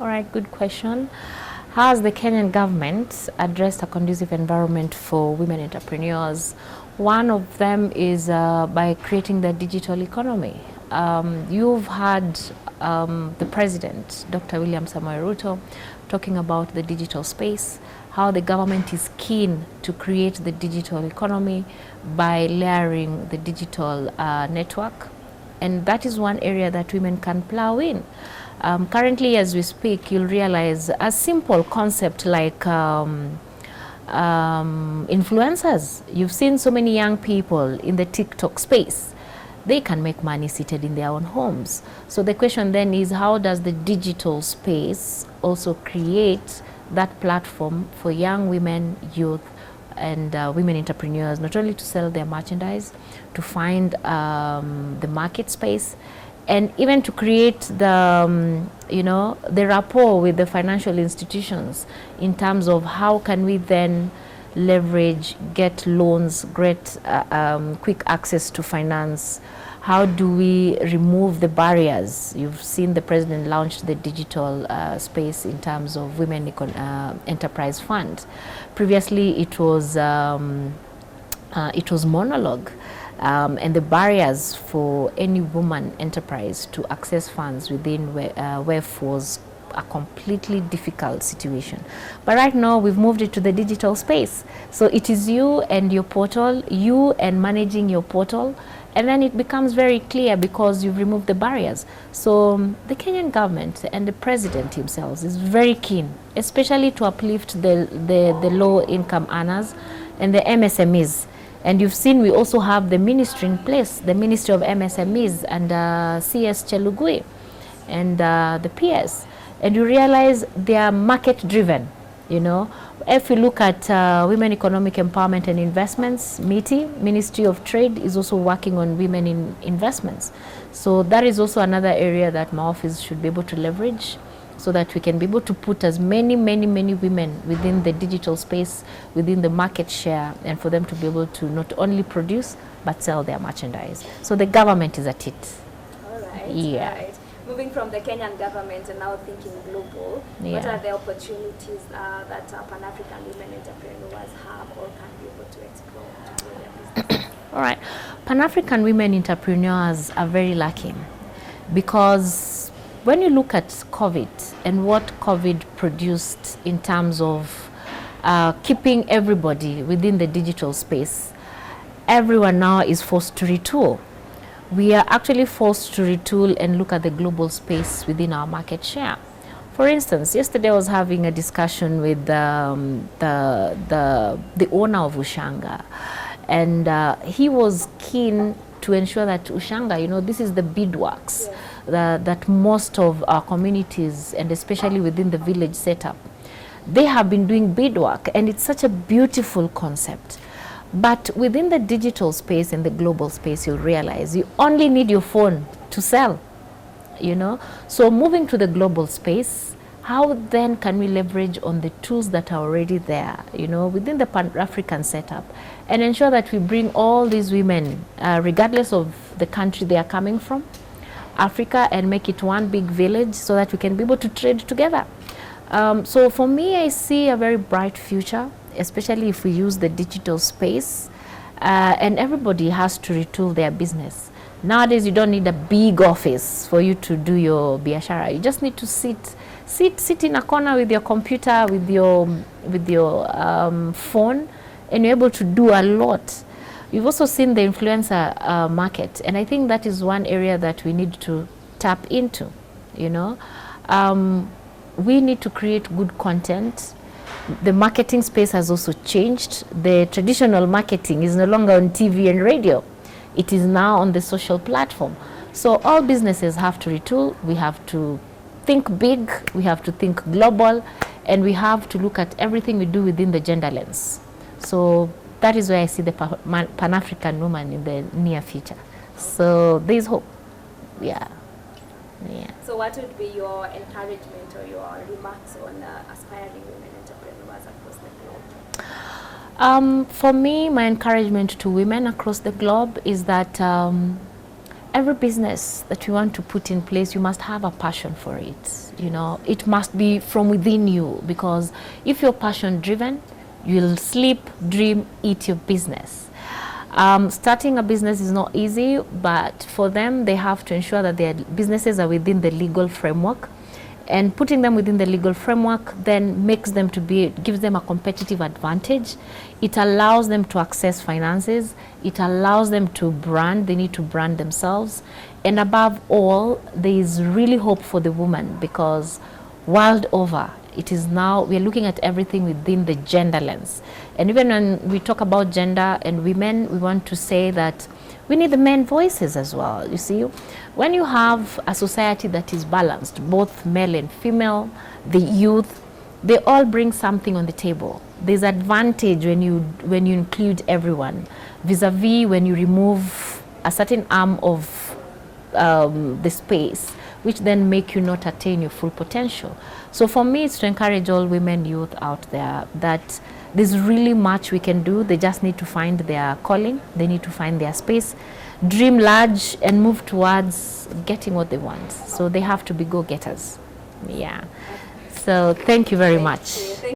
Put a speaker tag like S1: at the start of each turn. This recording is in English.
S1: All right, good question. How has the Kenyan government addressed a conducive environment for women entrepreneurs? One of them is by creating the digital economy. You've had the president, Dr. William Samoei Ruto, talking about the digital space, how the government is keen to create the digital economy by layering the digital network. And that is one area that women can plow in. Currently, as we speak, you'll realize a simple concept like influencers. You've seen so many young people in the TikTok space. They can make money seated in their own homes. So the question then is, how does the digital space also create that platform for young women, youth, and women entrepreneurs, not only to sell their merchandise, to find the market space, and even to create the, the rapport with the financial institutions in terms of how can we then leverage, get loans, get quick access to finance. How do we remove the barriers? You've seen the president launch the digital space in terms of Women Enterprise Fund. Previously, it was monologue. And the barriers for any woman enterprise to access funds within WEF was a completely difficult situation. But right now we've moved it to the digital space. So it is you and your portal, you and managing your portal, and then it becomes very clear because you've removed the barriers. So the Kenyan government and the president himself is very keen, especially to uplift the low income earners and the MSMEs. And you've seen we also have the ministry in place, the Ministry of MSMEs and CS Chelugui and the PS. And you realize they are market driven, If we look at Women Economic Empowerment and Investments, MITI, Ministry of Trade is also working on women in investments. So that is also another area that my office should be able to leverage, so that we can be able to put as many women within the digital space, within the market share, and for them to be able to not only produce, but sell their merchandise. So the government is at it.
S2: All right.
S1: Yeah.
S2: All right. Moving from the Kenyan government and now thinking global, what are the opportunities that Pan-African women entrepreneurs have or can be able to explore to grow their business?
S1: All right. Pan-African women entrepreneurs are very lucky because when you look at COVID and what COVID produced in terms of keeping everybody within the digital space, everyone now is forced to retool. We are actually forced to retool and look at the global space within our market share. For instance, yesterday I was having a discussion with the owner of Ushanga, and he was keen to ensure that Ushanga, this is the beadworks. Yeah. That most of our communities, and especially within the village setup, they have been doing beadwork, and it's such a beautiful concept. But within the digital space and the global space, you'll realize you only need your phone to sell, So moving to the global space, how then can we leverage on the tools that are already there, within the Pan-African setup, and ensure that we bring all these women, regardless of the country they are coming from, Africa, and make it one big village so that we can be able to trade together. So for me, I see a very bright future, especially if we use the digital space, and everybody has to retool their business. Nowadays, you don't need a big office for you to do your biashara. You just need to sit in a corner with your computer, with your phone, and you're able to do a lot. We've also seen the influencer market, and I think that is one area that we need to tap into, We need to create good content. The marketing space has also changed. The traditional marketing is no longer on TV and radio. It is now on the social platform. So all businesses have to retool. We have to think big, we have to think global, and we have to look at everything we do within the gender lens. So that is where I see the Pan-African woman in the near future. So there is hope. Yeah.
S2: So what would be your encouragement or your remarks on aspiring women entrepreneurs across the globe?
S1: For me, my encouragement to women across the globe is that every business that you want to put in place, you must have a passion for it. You know, it must be from within you, because if you're passion driven, you'll sleep, dream, eat your business. Starting a business is not easy, but for them, they have to ensure that their businesses are within the legal framework. And putting them within the legal framework then makes them to be, gives them a competitive advantage. It allows them to access finances. It allows them to brand. They need to brand themselves. And above all, there is really hope for the woman, because world over, it is now, we're looking at everything within the gender lens. And even when we talk about gender and women, we want to say that we need the men voices as well. You see, when you have a society that is balanced, both male and female, the youth, they all bring something on the table. There's advantage when you include everyone, vis-a-vis when you remove a certain arm of the space, which then make you not attain your full potential. So for me, it's to encourage all women, youth out there that there's really much we can do. They just need to find their calling. They need to find their space, dream large, and move towards getting what they want. So they have to be go-getters. Yeah. So thank you very much.